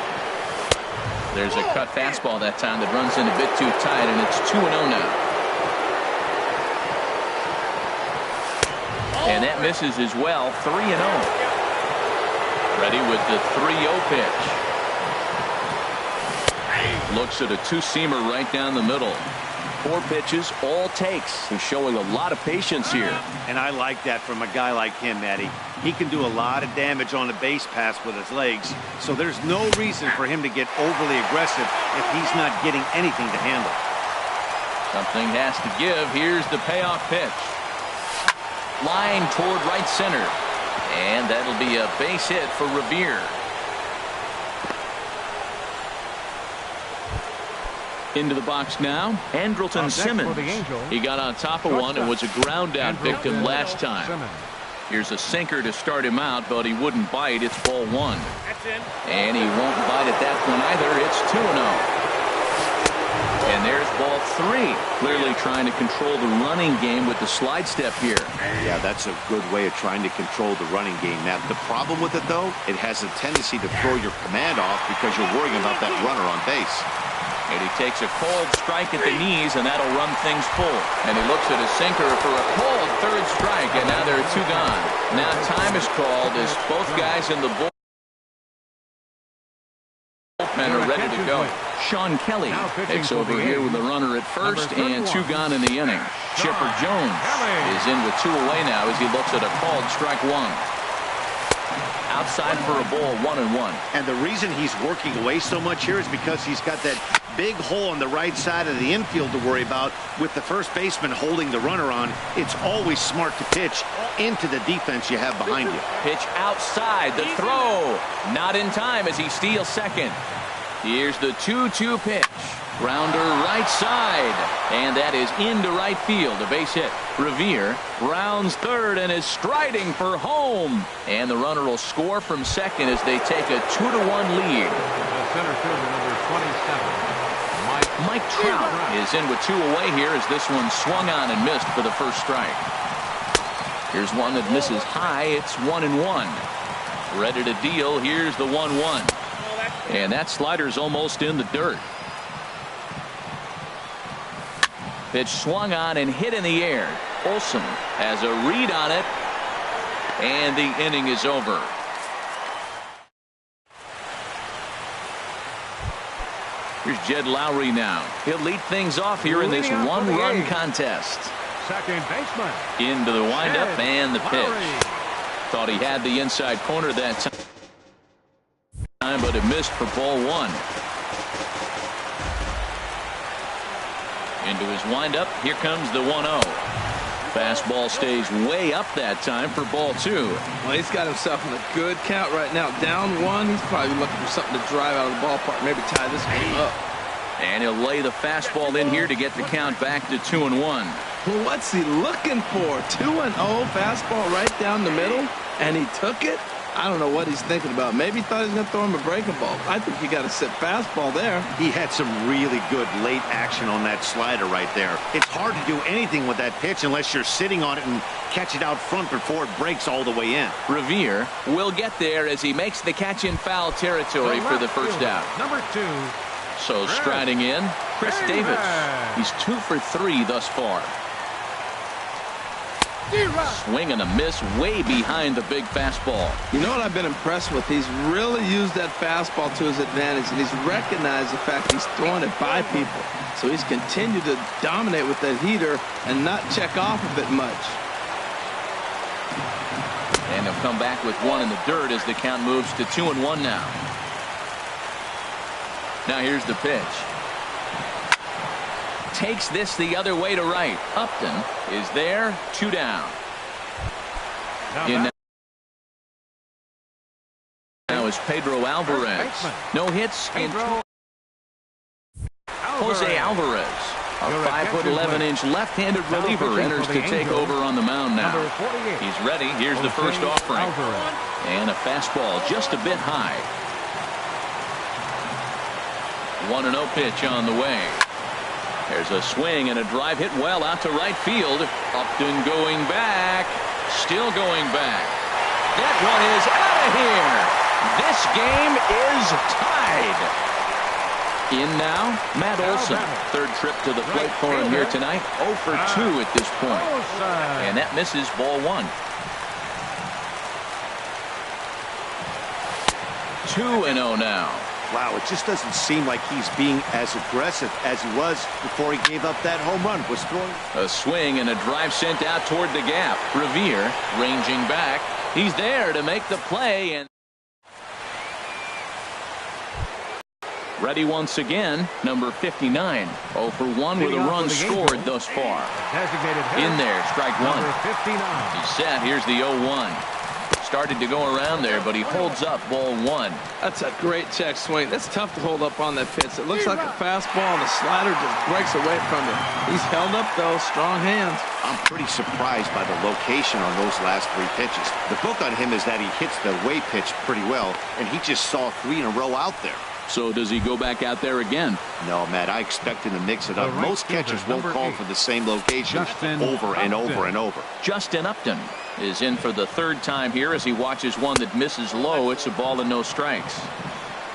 There's a cut fastball that time that runs in a bit too tight, and it's 2-0 now. And that misses as well. 3-0. Ready with the 3-0 pitch. Looks at a two-seamer right down the middle. 4 pitches, all takes. He's showing a lot of patience here. And I like that from a guy like him, Eddie. He can do a lot of damage on a base pass with his legs, so there's no reason for him to get overly aggressive if he's not getting anything to handle. Something has to give. Here's the payoff pitch. Line toward right center. And that'll be a base hit for Revere. Into the box now, Andrelton Simmons. He got on top of one and was a ground out victim last time. Here's a sinker to start him out, but he wouldn't bite. It's ball 1. And he won't bite at that point either. It's 2-0. And there's ball 3. Clearly trying to control the running game with the slide step here. Yeah, that's a good way of trying to control the running game. Now, the problem with it, though, it has a tendency to throw your command off because you're worrying about that runner on base. And he takes a cold strike at the knees, and that'll run things full. And he looks at a sinker for a cold third strike, and now there are 2 gone. Now time is called as both guys in the bullpen are ready to go. Sean Kelly takes over here with a runner at first and 2 gone in the inning. Chipper Jones is in with 2 away now as he looks at a called strike 1. Outside for a ball, 1-1. And the reason he's working away so much here is because he's got that big hole on the right side of the infield to worry about. With the first baseman holding the runner on, it's always smart to pitch into the defense you have behind you. Pitch outside, the throw. Not in time as he steals second. Here's the 2-2 pitch. Grounder right side. And that is into right field. A base hit. Revere rounds third and is striding for home. And the runner will score from second as they take a 2-1 lead. The center fielder, number 27, Mike Trout is in with 2 away here as this one swung on and missed for the first strike. Here's one that misses high. It's 1-1. Ready to deal. Here's the 1-1. And that slider's almost in the dirt. Pitch swung on and hit in the air. Olsen has a read on it. And the inning is over. Here's Jed Lowry now. He'll lead things off here in this 1-run contest. second baseman. Into the windup and the pitch. Thought he had the inside corner that time, but it missed for ball 1. Into his windup. Here comes the 1-0. Fastball stays way up that time for ball 2. Well, he's got himself in a good count right now. Down 1. He's probably looking for something to drive out of the ballpark. Maybe tie this game up. And he'll lay the fastball in here to get the count back to 2-1. Well, what's he looking for? 2-0 fastball right down the middle, and he took it? I don't know what he's thinking about. Maybe he thought he was going to throw him a breaking ball. I think you got to sit fastball there. He had some really good late action on that slider right there. It's hard to do anything with that pitch unless you're sitting on it and catch it out front before it breaks all the way in. Revere will get there as he makes the catch in foul territory for the first out. Number 2. So striding in, Chris Davis. He's 2 for 3 thus far. Swing and a miss way behind the big fastball. You know what I've been impressed with? He's really used that fastball to his advantage, and he's recognized the fact he's throwing it by people. So he's continued to dominate with that heater and not check off of it much. And he'll come back with one in the dirt as the count moves to 2-1 now. Now here's the pitch. Takes this the other way to right. Upton is there. 2 down. Now is Pedro Alvarez. No hits in Jose Alvarez. A 5'11" left-handed reliever enters to take over on the mound now. He's ready. Here's the first offering. And a fastball just a bit high. 1-0 pitch on the way. There's a swing and a drive hit well out to right field. Upton going back. Still going back. That one is out of here. This game is tied. In now, Matt Olson. Third trip to the plate for him here tonight. 0 for 2 at this point. And that misses ball 1. 2-0 now. Wow, it just doesn't seem like he's being as aggressive as he was before he gave up that home run. Was throwing a swing and a drive sent out toward the gap. Revere ranging back. He's there to make the play. And ready once again, number 59. 0 for 1 with a run scored thus far. In there, strike 1. He's set. Here's the 0-1. Started to go around there, but he holds up ball 1. That's a great check swing. That's tough to hold up on that pitch. It looks like a fastball, and the slider just breaks away from him. He's held up, though. Strong hands. I'm pretty surprised by the location on those last 3 pitches. The book on him is that he hits the way pitch pretty well, and he just saw 3 in a row out there. So does he go back out there again? No, Matt, I expect him to mix it up. Most catchers won't call for the same location over and over and over. Justin Upton is in for the 3rd time here as he watches one that misses low. It's a ball and no strikes.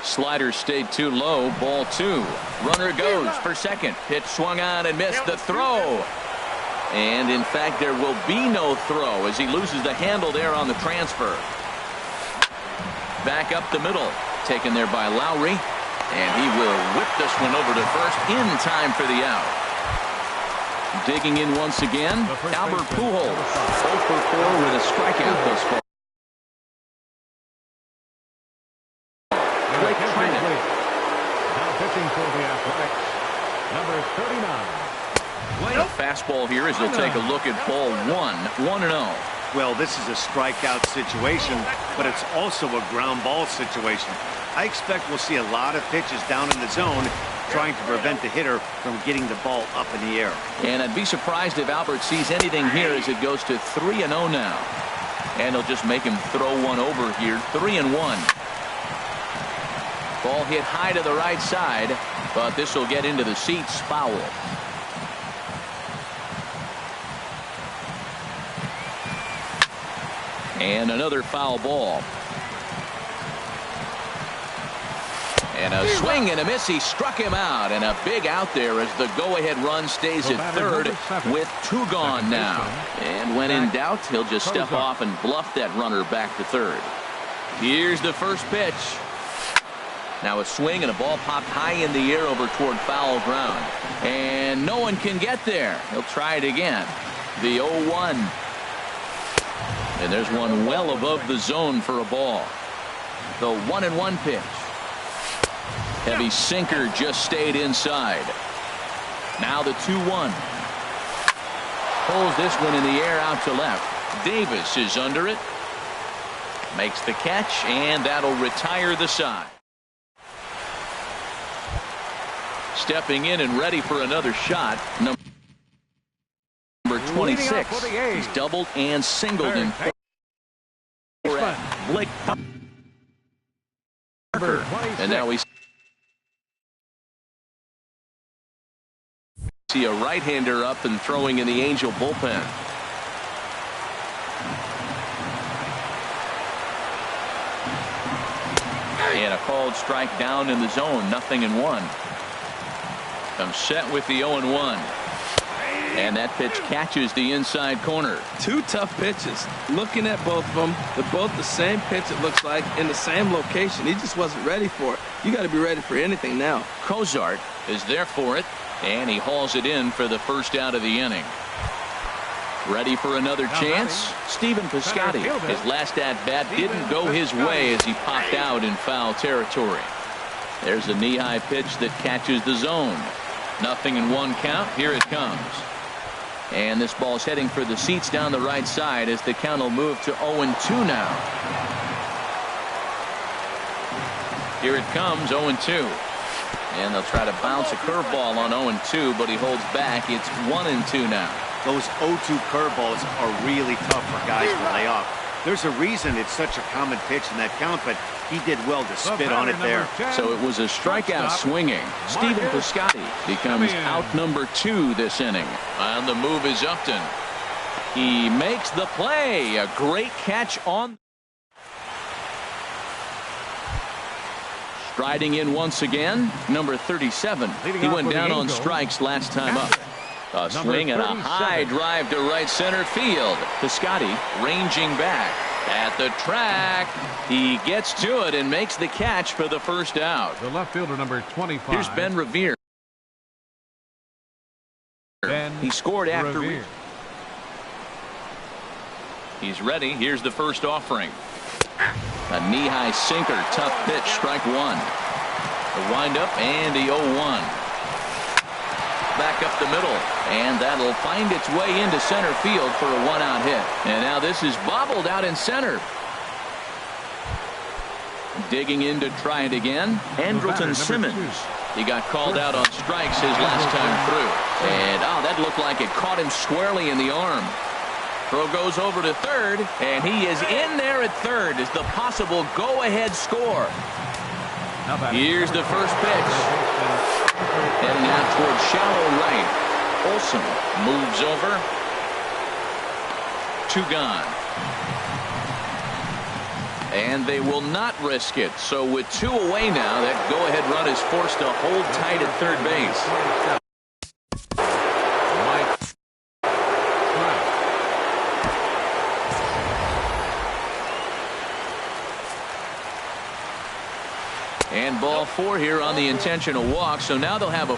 Slider stayed too low. Ball 2. Runner goes for second. Pitch swung on and missed the throw. And in fact, there will be no throw as he loses the handle there on the transfer. Back up the middle. Taken there by Lowry, and he will whip this one over to first in time for the out. Digging in once again, Albert Pujols, 0 for 4 with a strikeout thus far. Blake Treinen. Now pitching for the Athletics, number 39. A fastball here as he'll take a look at ball 1, 1-0. Well, this is a strikeout situation, but it's also a ground ball situation. I expect we'll see a lot of pitches down in the zone trying to prevent the hitter from getting the ball up in the air. And I'd be surprised if Albert sees anything here as it goes to 3-0 now. And he'll just make him throw one over here. 3-1. Ball hit high to the right side, but this will get into the seats. Foul. And another foul ball. And a swing and a miss. He struck him out. And a big out there as the go-ahead run stays at 3rd with 2 gone now. And when in doubt, he'll just step off and bluff that runner back to 3rd. Here's the first pitch. Now a swing and a ball popped high in the air over toward foul ground. And no one can get there. He'll try it again. The 0-1. And there's one well above the zone for a ball. The 1-1 pitch. Heavy sinker just stayed inside. Now the 2-1. Pulls this one in the air out to left. Davis is under it. Makes the catch, and that'll retire the side. Stepping in and ready for another shot. Number 26. He's doubled and singled in Blake Parker. And now we see a right-hander up and throwing in the Angel bullpen. And a called strike down in the zone. 0-1. I'm set with the 0-1. And that pitch catches the inside corner. 2 tough pitches. Looking at both of them, they're both the same pitch, it looks like, in the same location. He just wasn't ready for it. You got to be ready for anything now. Cozart is there for it, and he hauls it in for the first out of the inning. Ready for another chance? Stephen Piscotty. His last at-bat didn't go his way as he popped out in foul territory. There's a knee-high pitch that catches the zone. 0-1 count. Here it comes. And this ball's heading for the seats down the right side as the count will move to 0-2 now. Here it comes, 0-2. And they'll try to bounce a curveball on 0-2, but he holds back. It's 1-2 now. Those 0-2 curveballs are really tough for guys to lay off. There's a reason it's such a common pitch in that count, but he did well to spit on it there. So it was a strikeout swinging. Stephen Piscotty becomes out number 2 this inning. And the move is Upton. He makes the play. A great catch on. Striding in once again, number 37. He went down on strikes last time up. A swing and a high drive to right center field. Piscotty ranging back at the track. He gets to it and makes the catch for the first out. The left fielder, number 25. Here's Ben Revere. He scored after. He's ready. Here's the first offering. A knee-high sinker, tough pitch, strike 1. The windup and the 0-1. Back up the middle, and that'll find its way into center field for a 1-out hit. And now this is bobbled out in center. Digging in to try it again, Andrelton Simmons. He got called out on strikes his last time through. And that looked like it caught him squarely in the arm. Throw goes over to third, and he is in there at third as the possible go-ahead score. Here's the first pitch. Heading out towards shallow right. Olsen moves over. 2 gone. And they will not risk it. So with 2 away now, that go-ahead run is forced to hold tight at third base. And ball 4 here on the intentional walk. So now they'll have a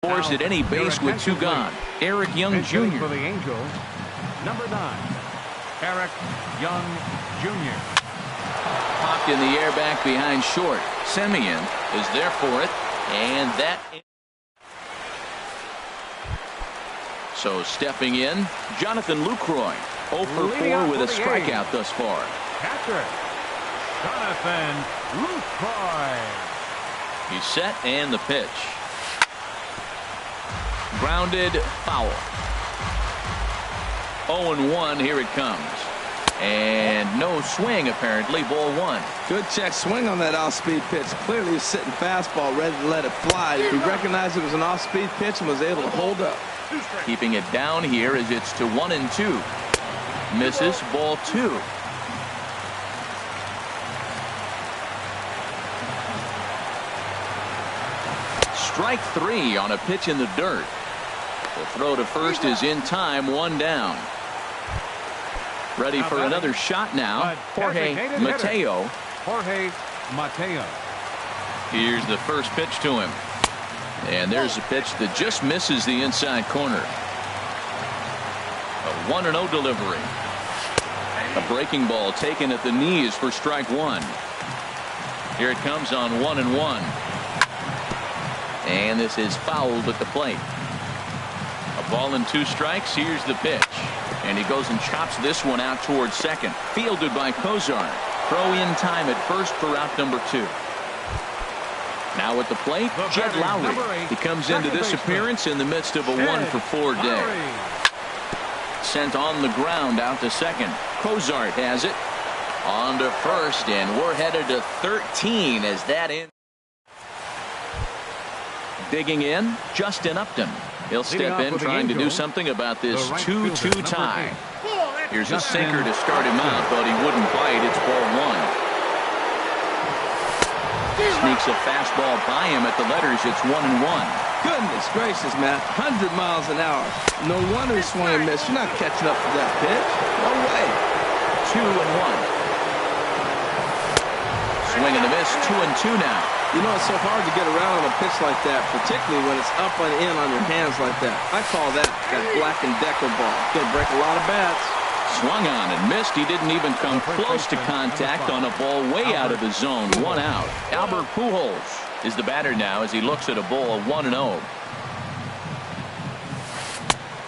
force at any base with 2 gone. Eric Young Jr. For the Angels, number 9, Eric Young Jr. Popped in the air back behind short. Semien is there for it. And that. So stepping in, Jonathan Lucroy, 0 for 4 with a strikeout thus far. Catcher, Jonathan Lucroy. He's set and the pitch. Grounded, foul. 0-1, here it comes. And no swing apparently, ball 1. Good check swing on that off-speed pitch. Clearly he's sitting fastball ready to let it fly. He recognized it was an off-speed pitch and was able to hold up. Keeping it down here as it's to 1-2. Misses, ball 2. Strike 3 on a pitch in the dirt. The throw to first is in time, 1 down. Ready for another shot now, Jorge Mateo. Jorge Mateo. Here's the first pitch to him. And there's a pitch that just misses the inside corner. A 1-0 delivery. A breaking ball taken at the knees for strike 1. Here it comes on 1-1. And this is fouled at the plate. A ball and 2 strikes. Here's the pitch. And he goes and chops this one out towards second. Fielded by Kozar. Throw in time at first for out number 2. Now at the plate, Jed Lowry. He comes into this appearance in the midst of a 1 for 4 day. Sent on the ground out to second. Kozart has it. On to first, and we're headed to 13 as that ends. Digging in, Justin Upton. He'll step in trying to do something about this 2-2 tie. Here's a sinker to start him out, but he wouldn't bite. It's ball 1. Sneaks a fastball by him at the letters. It's 1-1. Goodness gracious, man. 100 miles an hour. No wonder he swung and missed. You're not catching up to that pitch. No way. 2-1. swing and a miss. 2-2 now. You know, it's so hard to get around on a pitch like that, particularly when it's up and in on your hands like that. I call that Black and Decker ball. It's going to break a lot of bats. Swung on and missed. He didn't even come close to contact on a ball way out of the zone. 1 out. Albert Pujols is the batter now as he looks at a ball 1-0.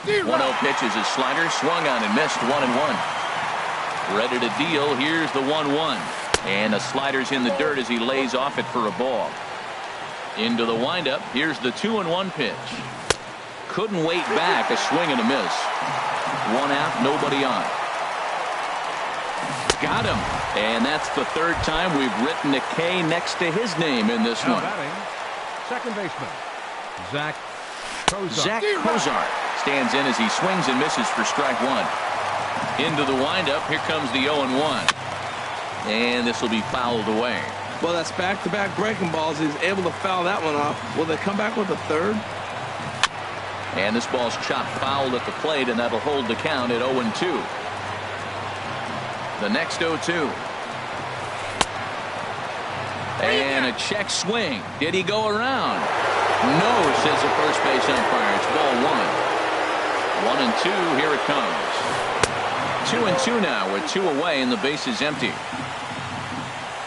1-0 pitch is his slider. Swung on and missed. 1-1. Ready to deal. Here's the 1-1. And the slider's in the dirt as he lays off it for a ball. Into the windup. Here's the 2-1 pitch. Couldn't wait back. A swing and a miss. 1 out. Nobody on. Got him. And that's the 3rd time we've written a K next to his name in this one. Batting, second baseman, Zach Cozart stands in as he swings and misses for strike 1. Into the windup. Here comes the 0-1. And this will be fouled away. Well, that's back-to-back breaking balls. He's able to foul that one off. Will they come back with a 3rd? And this ball's chopped foul at the plate, and that'll hold the count at 0-2. The next 0-2. And a check swing. Did he go around? No, says the first base umpire. It's ball 1. 1-2. Here it comes. 2-2 now with 2 away, and the base is empty.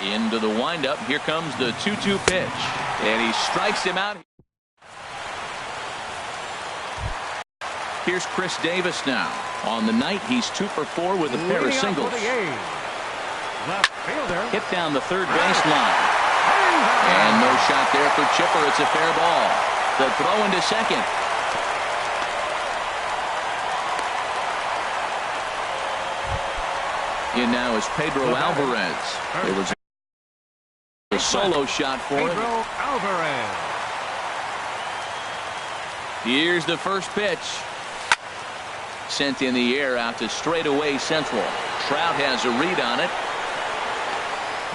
Into the windup. Here comes the 2-2 pitch. And he strikes him out. Here's Chris Davis now. On the night, he's 2 for 4 with a pair of singles. Left fielder. Hit down the third baseline. And no shot there for Chipper. It's a fair ball. The throw into second. In now is Pedro Alvarez. It was a solo shot for him. Pedro Alvarez. Here's the first pitch. Sent in the air out to straightaway central. Trout has a read on it.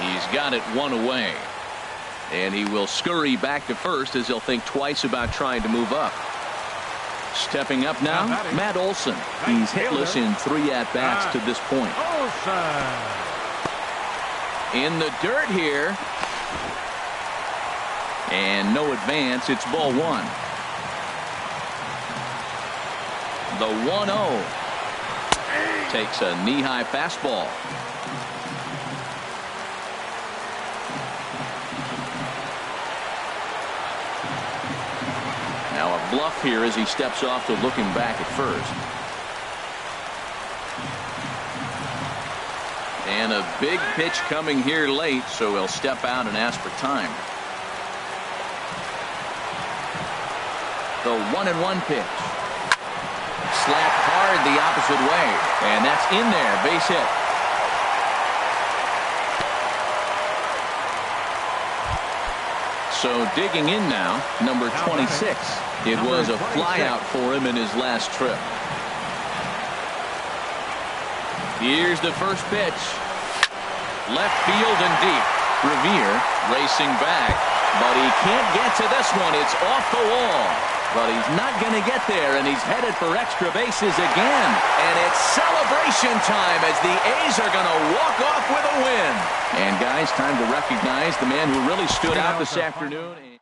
He's got it 1 away. And he will scurry back to first as he'll think twice about trying to move up. Stepping up now, Matt Olson. He's hitless in 3 at-bats to this point. In the dirt here. And no advance. It's ball 1. The 1-0. Takes a knee-high fastball. Now a bluff here as he steps off to looking back at first. And a big pitch coming here late, so he'll step out and ask for time. The 1-1 pitch. Slapped hard the opposite way. And that's in there. Base hit. So digging in now, number 26. It was a flyout for him in his last trip. Here's the first pitch. Left field and deep. Revere racing back. But he can't get to this one. It's off the wall. But he's not going to get there, and he's headed for extra bases again. And it's celebration time as the A's are going to walk off with a win. And guys, time to recognize the man who really stood out this afternoon.